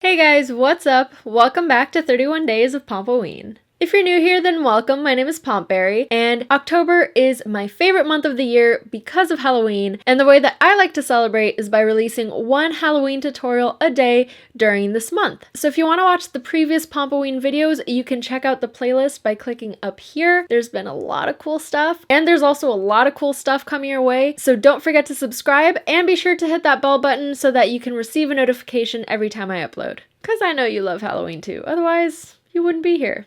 Hey guys, what's up? Welcome back to 31 Days of Pomp-o-Ween. If you're new here, then welcome. My name is Pompberry, and October is my favorite month of the year because of Halloween, and the way that I like to celebrate is by releasing one Halloween tutorial a day during this month. So if you want to watch the previous Pomp-o-Ween videos, you can check out the playlist by clicking up here. There's been a lot of cool stuff, and there's also a lot of cool stuff coming your way, so don't forget to subscribe, and be sure to hit that bell button so that you can receive a notification every time I upload. Because I know you love Halloween too, otherwise you wouldn't be here.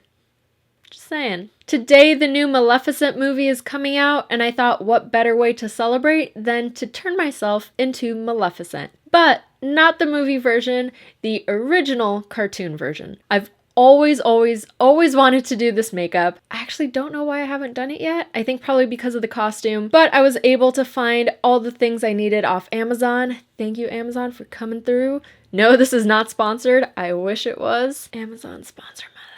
Just saying. Today, the new Maleficent movie is coming out, and I thought what better way to celebrate than to turn myself into Maleficent. But not the movie version, the original cartoon version. I've always wanted to do this makeup. I actually don't know why I haven't done it yet. I think probably because of the costume, but I was able to find all the things I needed off Amazon. Thank you, Amazon, for coming through. No, this is not sponsored. I wish it was. Amazon sponsor my life.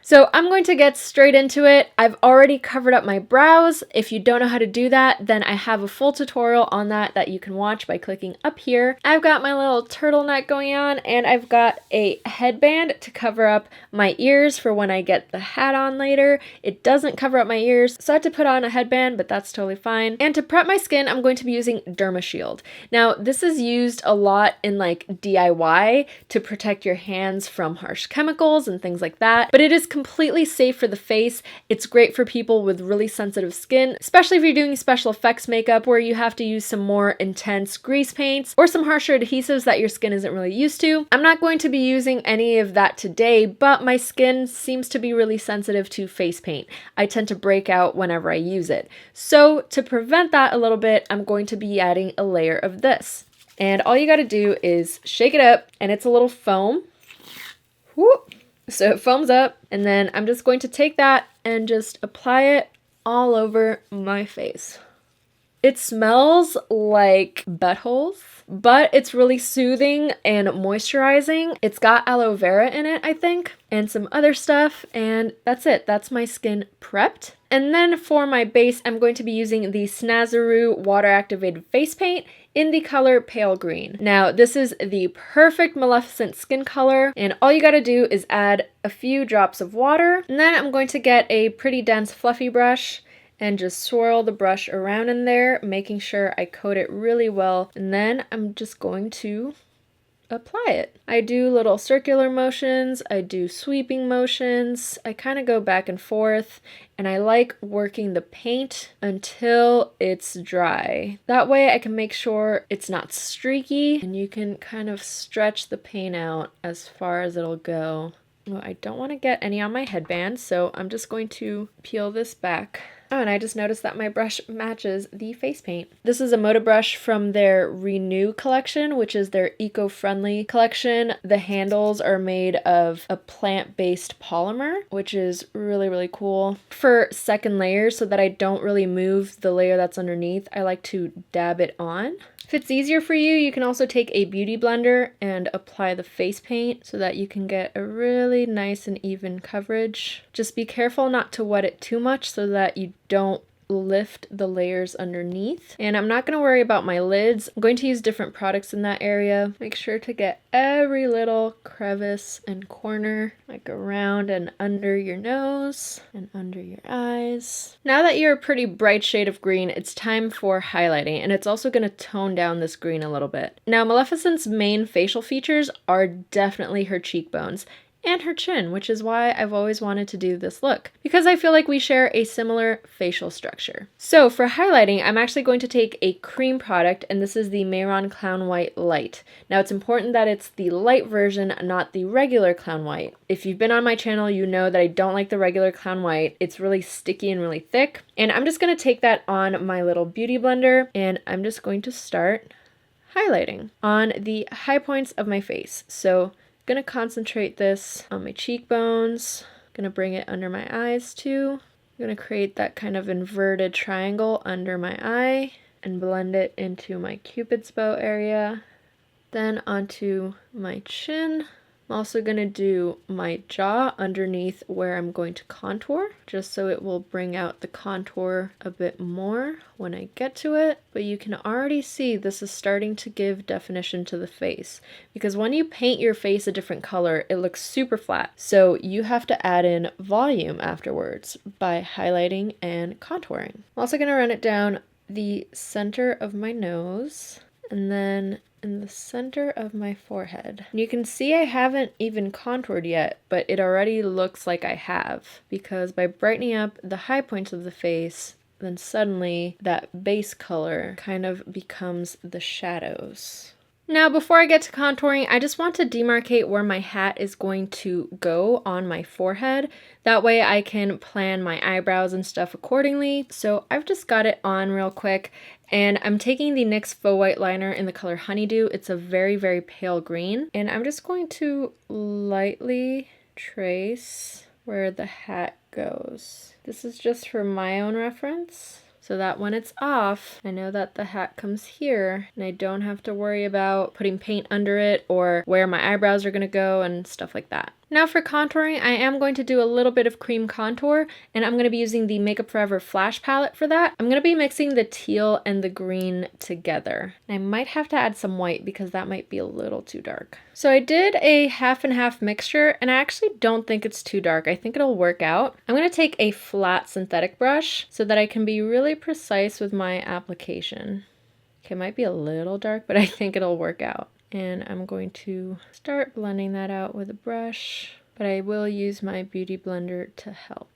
So I'm going to get straight into it. I've already covered up my brows. If you don't know how to do that, then I have a full tutorial on that you can watch by clicking up here. I've got my little turtleneck going on, and I've got a headband to cover up my ears for when I get the hat on later. It doesn't cover up my ears, so I had to put on a headband, but that's totally fine. And to prep my skin, I'm going to be using Derma Shield. Now, this is used a lot in like DIY to protect your hands from harsh chemicals and things like that, but it is completely safe for the face. It's great for people with really sensitive skin, especially if you're doing special effects makeup where you have to use some more intense grease paints or some harsher adhesives that your skin isn't really used to. I'm not going to be using any of that today, but my skin seems to be really sensitive to face paint. I tend to break out whenever I use it. So to prevent that a little bit, I'm going to be adding a layer of this. And all you gotta do is shake it up, and it's a little foam. Whoop. So it foams up, and then I'm just going to take that and just apply it all over my face. It smells like buttholes, but it's really soothing and moisturizing. It's got aloe vera in it, I think, and some other stuff, and that's it. That's my skin prepped. And then for my base, I'm going to be using the Snazaroo Water Activated Face Paint in the color Pale Green. Now, this is the perfect Maleficent skin color, and all you gotta do is add a few drops of water, and then I'm going to get a pretty dense fluffy brush and just swirl the brush around in there, making sure I coat it really well, and then I'm just going to apply it. I do little circular motions, I do sweeping motions, I kind of go back and forth, and I like working the paint until it's dry. That way I can make sure it's not streaky, and you can kind of stretch the paint out as far as it'll go. Well, I don't want to get any on my headband, so I'm just going to peel this back. Oh, and I just noticed that my brush matches the face paint. This is a Moda brush from their Renew collection, which is their eco-friendly collection. The handles are made of a plant-based polymer, which is really cool. For second layers, so that I don't really move the layer that's underneath, I like to dab it on. If it's easier for you, you can also take a beauty blender and apply the face paint so that you can get a really nice and even coverage. Just be careful not to wet it too much so that you don't lift the layers underneath. And I'm not going to worry about my lids. I'm going to use different products in that area. Make sure to get every little crevice and corner, like around and under your nose and under your eyes. Now that you're a pretty bright shade of green, it's time for highlighting, and it's also going to tone down this green a little bit. Now, Maleficent's main facial features are definitely her cheekbones and her chin, which is why I've always wanted to do this look, because I feel like we share a similar facial structure. So for highlighting, I'm actually going to take a cream product, and this is the Mehron Clown White Light. Now, it's important that it's the light version, not the regular Clown White. If you've been on my channel, you know that I don't like the regular Clown White. It's really sticky and really thick. And I'm just going to take that on my little beauty blender, and I'm just going to start highlighting on the high points of my face. So I'm going to concentrate this on my cheekbones. I'm going to bring it under my eyes too. I'm going to create that kind of inverted triangle under my eye and blend it into my Cupid's bow area. Then onto my chin. I'm also going to do my jaw underneath where I'm going to contour, just so it will bring out the contour a bit more when I get to it. But you can already see this is starting to give definition to the face, because when you paint your face a different color, it looks super flat. So you have to add in volume afterwards by highlighting and contouring. I'm also going to run it down the center of my nose, and then in the center of my forehead. And you can see I haven't even contoured yet, but it already looks like I have, because by brightening up the high points of the face, then suddenly that base color kind of becomes the shadows. Now, before I get to contouring, I just want to demarcate where my hat is going to go on my forehead. That way I can plan my eyebrows and stuff accordingly. So I've just got it on real quick, and I'm taking the NYX Faux White Liner in the color Honeydew. It's a very, very pale green. And I'm just going to lightly trace where the hat goes. This is just for my own reference, so that when it's off, I know that the hat comes here and I don't have to worry about putting paint under it or where my eyebrows are gonna go and stuff like that. Now for contouring, I am going to do a little bit of cream contour, and I'm going to be using the Makeup Forever Flash palette for that. I'm going to be mixing the teal and the green together. I might have to add some white because that might be a little too dark. So I did a half and half mixture, and I actually don't think it's too dark. I think it'll work out. I'm going to take a flat synthetic brush so that I can be really precise with my application. Okay, it might be a little dark, but I think it'll work out. And I'm going to start blending that out with a brush, but I will use my beauty blender to help.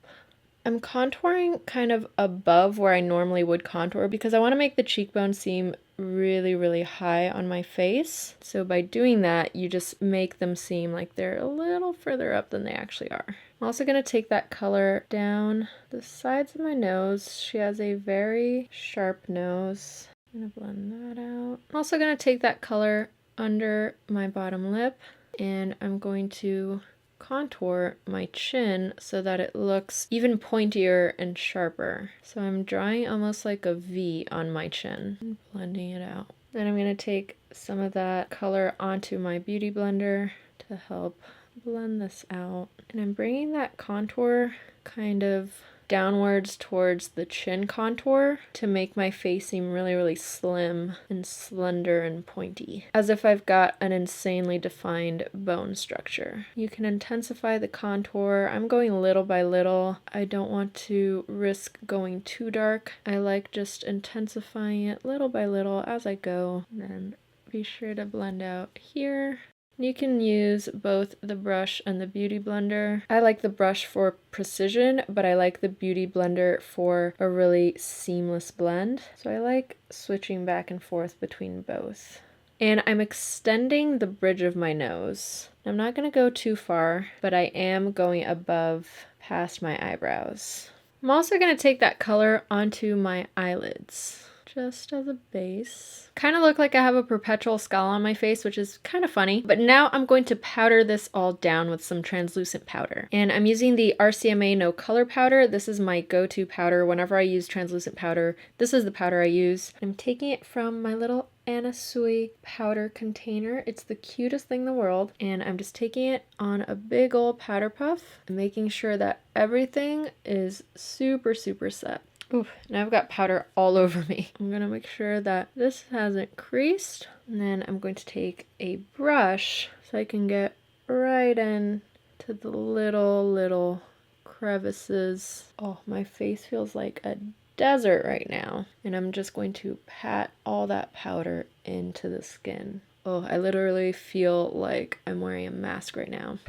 I'm contouring kind of above where I normally would contour because I want to make the cheekbone seem really, really high on my face. So by doing that, you just make them seem like they're a little further up than they actually are. I'm also going to take that color down the sides of my nose. She has a very sharp nose. I'm going to blend that out. I'm also going to take that color under my bottom lip, and I'm going to contour my chin so that it looks even pointier and sharper. So I'm drawing almost like a V on my chin and blending it out. Then I'm going to take some of that color onto my beauty blender to help blend this out. And I'm bringing that contour kind of downwards towards the chin contour to make my face seem really, really slim and slender and pointy, as if I've got an insanely defined bone structure. You can intensify the contour. I'm going little by little. I don't want to risk going too dark. I like just intensifying it little by little as I go. And be sure to blend out here. You can use both the brush and the beauty blender. I like the brush for precision, but I like the beauty blender for a really seamless blend. So I like switching back and forth between both. And I'm extending the bridge of my nose. I'm not going to go too far, but I am going above past my eyebrows. I'm also going to take that color onto my eyelids, just as a base. Kind of look like I have a perpetual scowl on my face, which is kind of funny. But now I'm going to powder this all down with some translucent powder. And I'm using the RCMA No Color Powder. This is my go-to powder. Whenever I use translucent powder, this is the powder I use. I'm taking it from my little Anna Sui powder container. It's the cutest thing in the world. And I'm just taking it on a big old powder puff and making sure that everything is super, super set. Ooh, now I've got powder all over me. I'm gonna make sure that this hasn't creased. And then I'm going to take a brush so I can get right in to the little crevices. Oh, my face feels like a desert right now. And I'm just going to pat all that powder into the skin. Oh, I literally feel like I'm wearing a mask right now.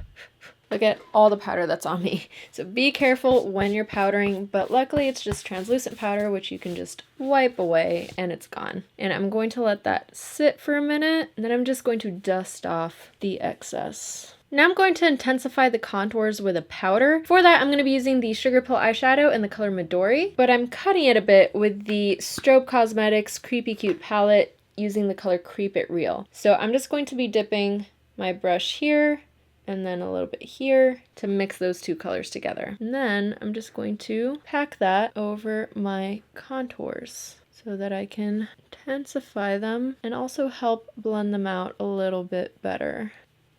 Look at all the powder that's on me. So be careful when you're powdering, but luckily it's just translucent powder, which you can just wipe away and it's gone. And I'm going to let that sit for a minute, and then I'm just going to dust off the excess. Now I'm going to intensify the contours with a powder. For that, I'm going to be using the Sugar Pill eyeshadow in the color Midori, but I'm cutting it a bit with the Strobe Cosmetics Creepy Cute palette using the color Creep It Real. So I'm just going to be dipping my brush here and then a little bit here to mix those two colors together. And then I'm just going to pack that over my contours so that I can intensify them and also help blend them out a little bit better.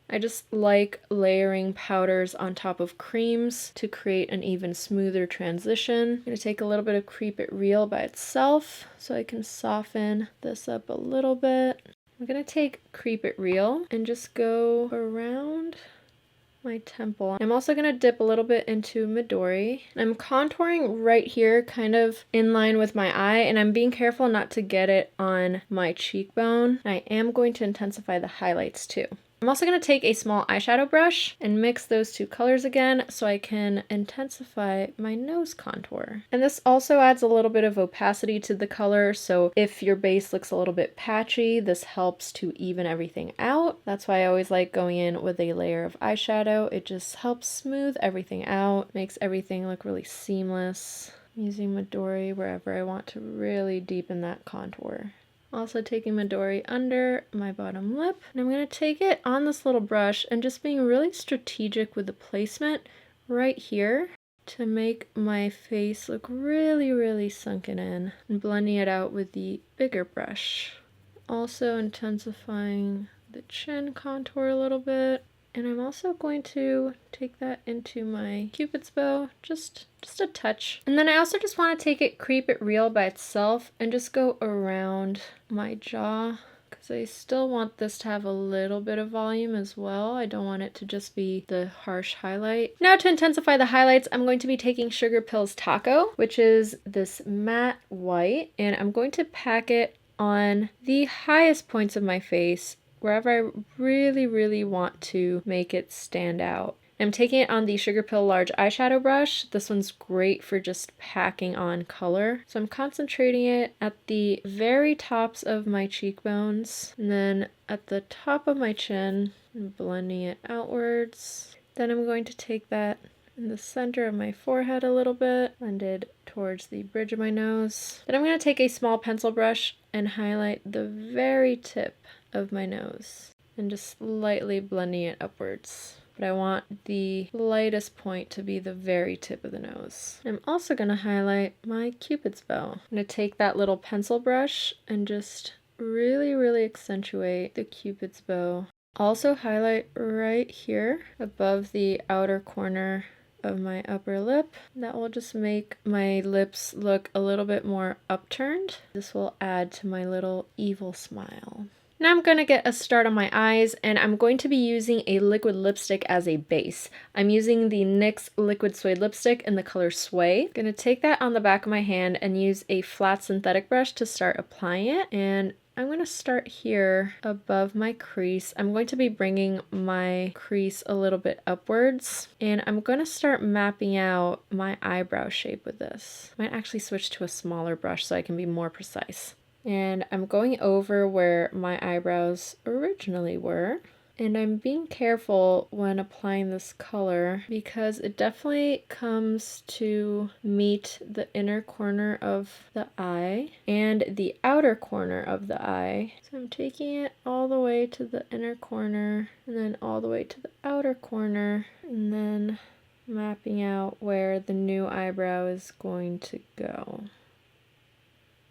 I just like layering powders on top of creams to create an even smoother transition. I'm going to take a little bit of Creep It Real by itself so I can soften this up a little bit. I'm going to take Creep It Real and just go around my temple. I'm also going to dip a little bit into Midori. I'm contouring right here, kind of in line with my eye, and I'm being careful not to get it on my cheekbone. I am going to intensify the highlights too. I'm also going to take a small eyeshadow brush and mix those two colors again so I can intensify my nose contour. And this also adds a little bit of opacity to the color, so if your base looks a little bit patchy, this helps to even everything out. That's why I always like going in with a layer of eyeshadow. It just helps smooth everything out, makes everything look really seamless. I'm using Midori wherever I want to really deepen that contour. Also taking Midori under my bottom lip, and I'm going to take it on this little brush and just being really strategic with the placement right here to make my face look really, really sunken in, and blending it out with the bigger brush. Also intensifying the chin contour a little bit. And I'm also going to take that into my Cupid's bow, just a touch. And then I also just want to take it Creep It Real by itself and just go around my jaw, because I still want this to have a little bit of volume as well. I don't want it to just be the harsh highlight. Now to intensify the highlights, I'm going to be taking Sugar Pills Taco, which is this matte white, and I'm going to pack it on the highest points of my face, wherever I really, really want to make it stand out. I'm taking it on the Sugar Pill Large Eyeshadow Brush. This one's great for just packing on color. So I'm concentrating it at the very tops of my cheekbones, and then at the top of my chin, and blending it outwards. Then I'm going to take that in the center of my forehead a little bit, blended towards the bridge of my nose. Then I'm going to take a small pencil brush and highlight the very tip of my nose and just lightly blending it upwards. But I want the lightest point to be the very tip of the nose. I'm also going to highlight my Cupid's bow. I'm going to take that little pencil brush and just really, really accentuate the Cupid's bow. Also highlight right here above the outer corner of my upper lip. That will just make my lips look a little bit more upturned. This will add to my little evil smile. Now I'm going to get a start on my eyes, and I'm going to be using a liquid lipstick as a base. I'm using the NYX Liquid Suede Lipstick in the color Sway. I'm going to take that on the back of my hand and use a flat synthetic brush to start applying it. And I'm going to start here above my crease. I'm going to be bringing my crease a little bit upwards, and I'm going to start mapping out my eyebrow shape with this. I might actually switch to a smaller brush so I can be more precise. And I'm going over where my eyebrows originally were. And I'm being careful when applying this color because it definitely comes to meet the inner corner of the eye and the outer corner of the eye. So I'm taking it all the way to the inner corner and then all the way to the outer corner, and then mapping out where the new eyebrow is going to go.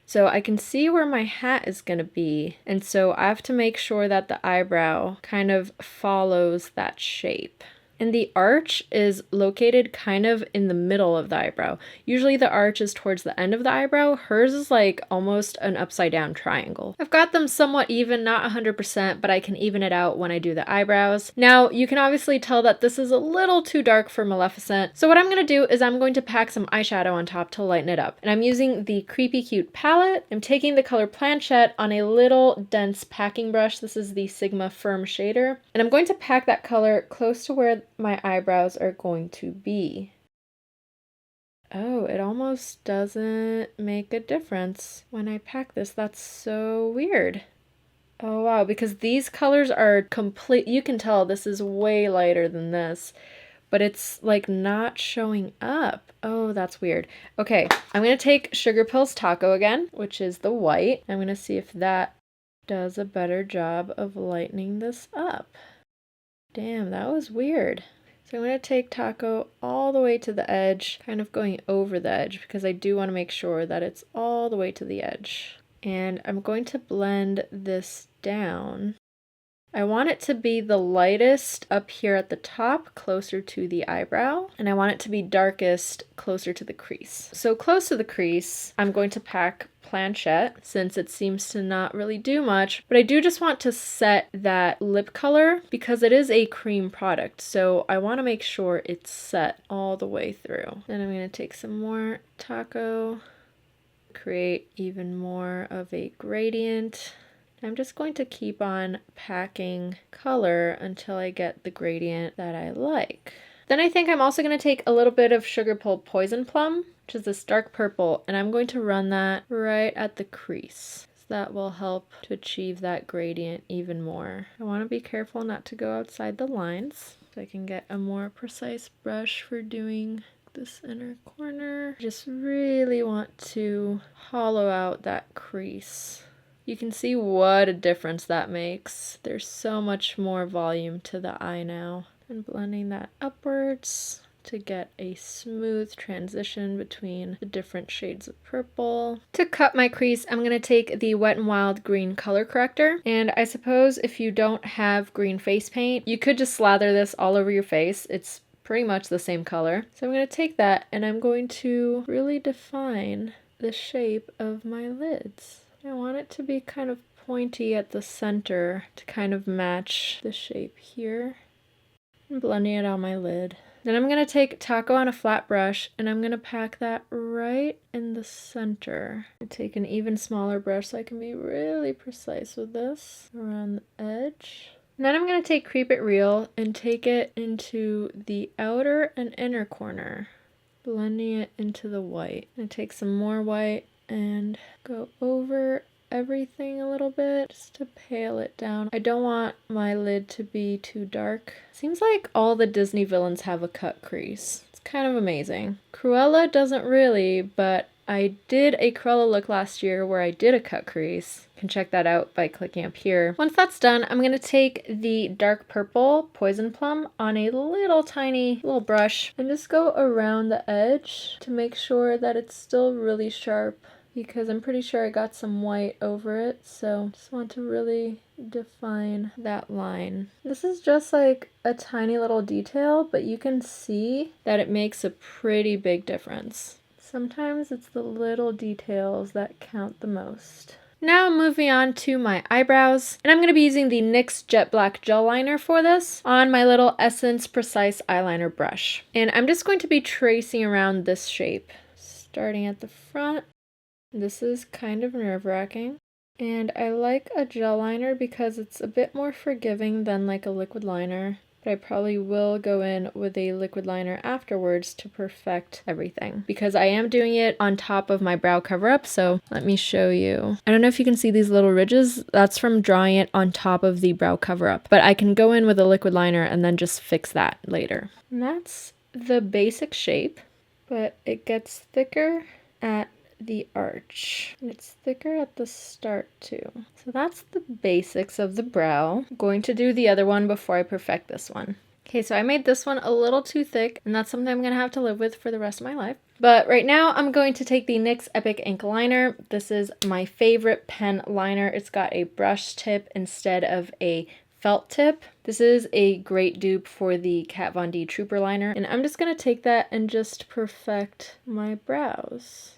So I can see where my hat is going to be, and so I have to make sure that the eyebrow kind of follows that shape. And the arch is located kind of in the middle of the eyebrow. Usually the arch is towards the end of the eyebrow. Hers is like almost an upside down triangle. I've got them somewhat even, not 100%, but I can even it out when I do the eyebrows. Now you can obviously tell that this is a little too dark for Maleficent. So what I'm going to do is I'm going to pack some eyeshadow on top to lighten it up. And I'm using the Creepy Cute palette. I'm taking the color Planchette on a little dense packing brush. This is the Sigma Firm Shader. And I'm going to pack that color close to where my eyebrows are going to be. Oh, it almost doesn't make a difference when I pack this. That's so weird. Oh wow, because these colors are complete. You can tell this is way lighter than this, but it's like not showing up. Oh, that's weird. Okay, I'm gonna take Sugar Pills Taco again, which is the white. I'm gonna see if that does a better job of lightening this up. Damn, that was weird. So I'm going to take Taco all the way to the edge, kind of going over the edge, because I do want to make sure that it's all the way to the edge. And I'm going to blend this down. I want it to be the lightest up here at the top, closer to the eyebrow, and I want it to be darkest closer to the crease. So close to the crease, I'm going to pack Planchette since it seems to not really do much, but I do just want to set that lip color because it is a cream product, so I want to make sure it's set all the way through. Then I'm going to take some more taco, create even more of a gradient. I'm just going to keep on packing color until I get the gradient that I like. Then I think I'm also going to take a little bit of Sugar Pulled Poison Plum, which is this dark purple, and I'm going to run that right at the crease. So that will help to achieve that gradient even more. I want to be careful not to go outside the lines so I can get a more precise brush for doing this inner corner. Just really want to hollow out that crease. You can see what a difference that makes. There's so much more volume to the eye now. And blending that upwards to get a smooth transition between the different shades of purple. To cut my crease, I'm going to take the Wet n Wild green color corrector. And I suppose if you don't have green face paint, you could just slather this all over your face. It's pretty much the same color. So I'm going to take that and I'm going to really define the shape of my lids. I want it to be kind of pointy at the center to kind of match the shape here. I'm blending it on my lid. Then I'm going to take taco on a flat brush and I'm going to pack that right in the center. I take an even smaller brush so I can be really precise with this around the edge. And then I'm going to take Creep It Real and take it into the outer and inner corner, blending it into the white. I take some more white and go over everything a little bit just to pale it down. I don't want my lid to be too dark. Seems like all the Disney villains have a cut crease. It's kind of amazing. Cruella doesn't really, but I did a Cruella look last year where I did a cut crease. You can check that out by clicking up here. Once that's done, I'm going to take the dark purple Poison Plum on a tiny brush and just go around the edge to make sure that it's still really sharp, because I'm pretty sure I got some white over it, so just want to really define that line. This is just like a tiny little detail, but you can see that it makes a pretty big difference. Sometimes it's the little details that count the most. Now moving on to my eyebrows, and I'm going to be using the NYX Jet Black Gel Liner for this on my little Essence Precise Eyeliner brush. And I'm just going to be tracing around this shape, starting at the front. This is kind of nerve-wracking, and I like a gel liner because it's a bit more forgiving than like a liquid liner, but I probably will go in with a liquid liner afterwards to perfect everything because I am doing it on top of my brow cover-up, so let me show you. I don't know if you can see these little ridges. That's from drawing it on top of the brow cover-up, but I can go in with a liquid liner and then just fix that later. And that's the basic shape, but it gets thicker at the arch, and it's thicker at the start too. So that's the basics of the brow. I'm going to do the other one before I perfect this one. Okay, so I made this one a little too thick, and that's something I'm gonna have to live with for the rest of my life. But right now I'm going to take the NYX Epic Ink Liner. This is my favorite pen liner. It's got a brush tip instead of a felt tip. This is a great dupe for the Kat Von D Trooper liner, and I'm just gonna take that and just perfect my brows.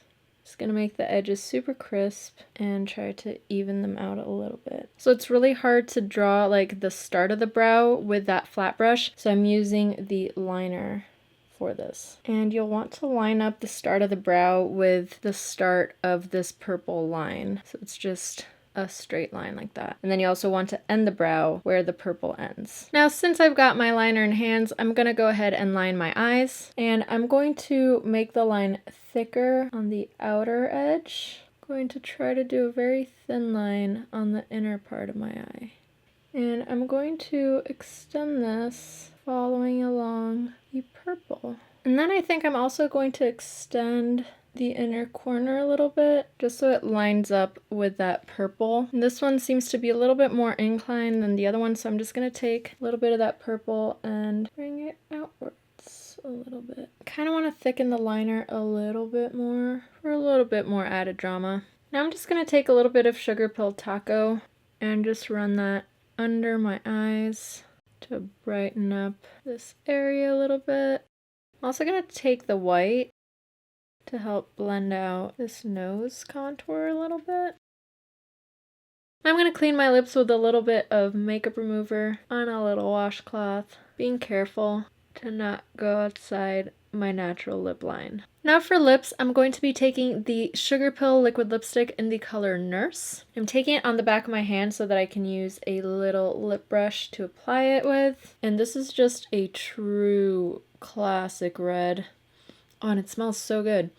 Just gonna make the edges super crisp and try to even them out a little bit. So it's really hard to draw like the start of the brow with that flat brush, so I'm using the liner for this. And you'll want to line up the start of the brow with the start of this purple line. So it's just a straight line like that. And then you also want to end the brow where the purple ends. Now, since I've got my liner in hands, I'm gonna go ahead and line my eyes. And I'm going to make the line thicker on the outer edge. I'm going to try to do a very thin line on the inner part of my eye. And I'm going to extend this following along the purple. And then I think I'm also going to extend the inner corner a little bit just so it lines up with that purple. And this one seems to be a little bit more inclined than the other one, so I'm just going to take a little bit of that purple and bring it outwards a little bit. Kind of want to thicken the liner a little bit more for a little bit more added drama. Now I'm just going to take a little bit of Sugar Pill Taco and just run that under my eyes to brighten up this area a little bit. I'm also going to take the white to help blend out this nose contour a little bit. I'm going to clean my lips with a little bit of makeup remover on a little washcloth, being careful to not go outside my natural lip line. Now for lips, I'm going to be taking the Sugar Pill liquid lipstick in the color Nurse. I'm taking it on the back of my hand so that I can use a little lip brush to apply it with. And this is just a true classic red. Oh, and it smells so good.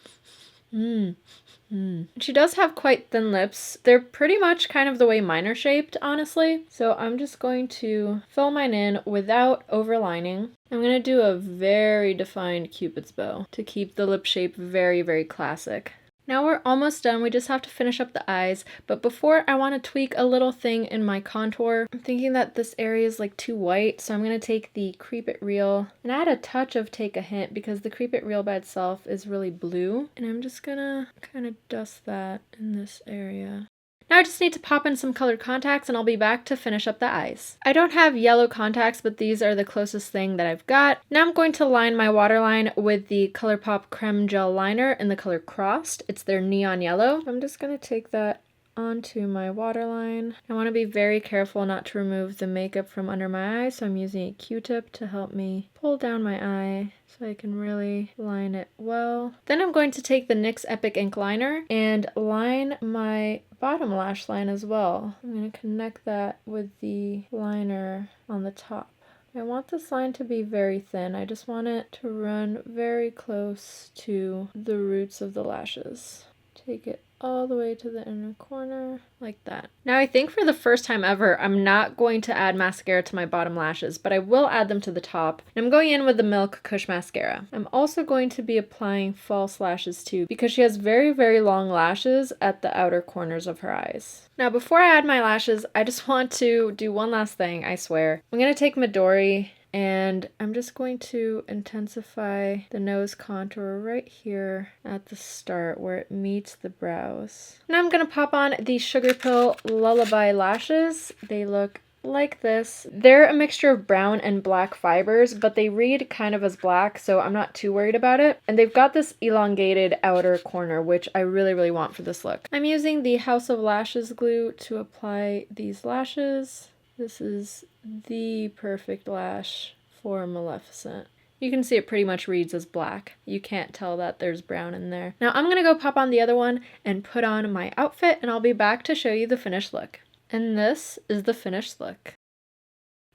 She does have quite thin lips. They're pretty much kind of the way mine are shaped, honestly. So I'm just going to fill mine in without overlining. I'm going to do a very defined Cupid's bow to keep the lip shape very, very classic. Now we're almost done. We just have to finish up the eyes. But before, I want to tweak a little thing in my contour. I'm thinking that this area is like too white, so I'm going to take the Creep It Real and add a touch of Take a Hint because the Creep It Real by itself is really blue. And I'm just going to kind of dust that in this area. Now I just need to pop in some colored contacts and I'll be back to finish up the eyes. I don't have yellow contacts, but these are the closest thing that I've got. Now I'm going to line my waterline with the ColourPop Creme Gel Liner in the color Crossed. It's their neon yellow. I'm just going to take that onto my waterline. I want to be very careful not to remove the makeup from under my eye, so I'm using a Q-tip to help me pull down my eye so I can really line it well. Then I'm going to take the NYX Epic Ink Liner and line my bottom lash line as well. I'm going to connect that with the liner on the top. I want this line to be very thin. I just want it to run very close to the roots of the lashes. Take it all the way to the inner corner, like that. Now I think for the first time ever, I'm not going to add mascara to my bottom lashes, but I will add them to the top. And I'm going in with the Milk Kush Mascara. I'm also going to be applying false lashes too, because she has very, very long lashes at the outer corners of her eyes. Now before I add my lashes, I just want to do one last thing, I swear. I'm going to take Midori and I'm just going to intensify the nose contour right here at the start where it meets the brows. Now I'm going to pop on the Sugar Pill Lullaby Lashes. They look like this. They're a mixture of brown and black fibers, but they read kind of as black, so I'm not too worried about it. And they've got this elongated outer corner, which I really, really want for this look. I'm using the House of Lashes glue to apply these lashes. This is the perfect lash for Maleficent. You can see it pretty much reads as black. You can't tell that there's brown in there. Now I'm gonna go pop on the other one and put on my outfit and I'll be back to show you the finished look. And this is the finished look.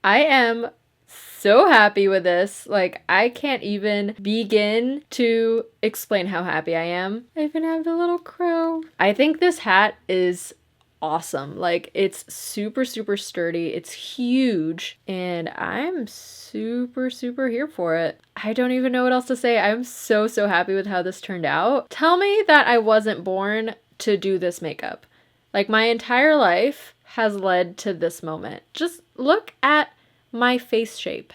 I am so happy with this. Like, I can't even begin to explain how happy I am. I even have the little crow. I think this hat is awesome. Like, it's super, super sturdy. It's huge and I'm super, super here for it. I don't even know what else to say. I'm so, so happy with how this turned out. Tell me that I wasn't born to do this makeup. Like, my entire life has led to this moment. Just look at my face shape.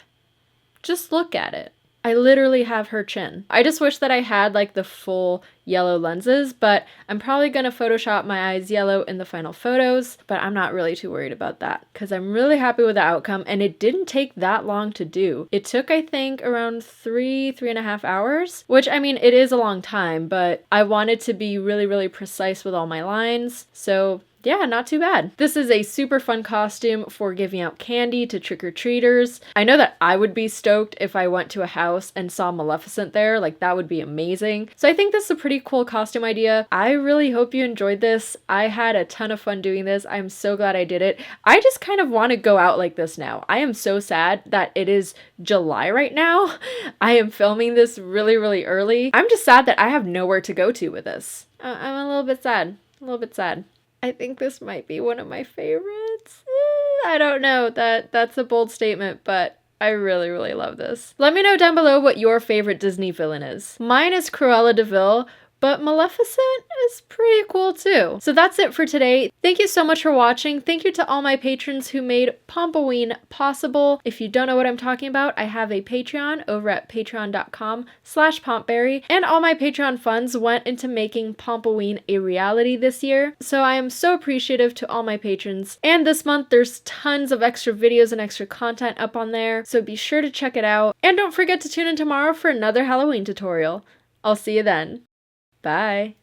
Just look at it. I literally have her chin. I just wish that I had like the full yellow lenses, but I'm probably gonna Photoshop my eyes yellow in the final photos, but I'm not really too worried about that because I'm really happy with the outcome and it didn't take that long to do. It took, I think, around 3.5 hours, which, I mean, it is a long time, but I wanted to be really, really precise with all my lines. So yeah, not too bad. This is a super fun costume for giving out candy to trick-or-treaters. I know that I would be stoked if I went to a house and saw Maleficent there. Like, that would be amazing. So I think this is a pretty cool costume idea. I really hope you enjoyed this. I had a ton of fun doing this. I'm so glad I did it. I just kind of want to go out like this now. I am so sad that it is July right now. I am filming this really, really early. I'm just sad that I have nowhere to go to with this. I'm a little bit sad. A little bit sad. I think this might be one of my favorites. I don't know. That's a bold statement, but I really, really love this. Let me know down below what your favorite Disney villain is. Mine is Cruella de Vil, but Maleficent is pretty cool too. So that's it for today. Thank you so much for watching. Thank you to all my patrons who made Pomp-o-Ween possible. If you don't know what I'm talking about, I have a Patreon over at patreon.com/pompberry, and all my Patreon funds went into making Pomp-o-Ween a reality this year. So I am so appreciative to all my patrons. And this month there's tons of extra videos and extra content up on there, so be sure to check it out. And don't forget to tune in tomorrow for another Halloween tutorial. I'll see you then. Bye.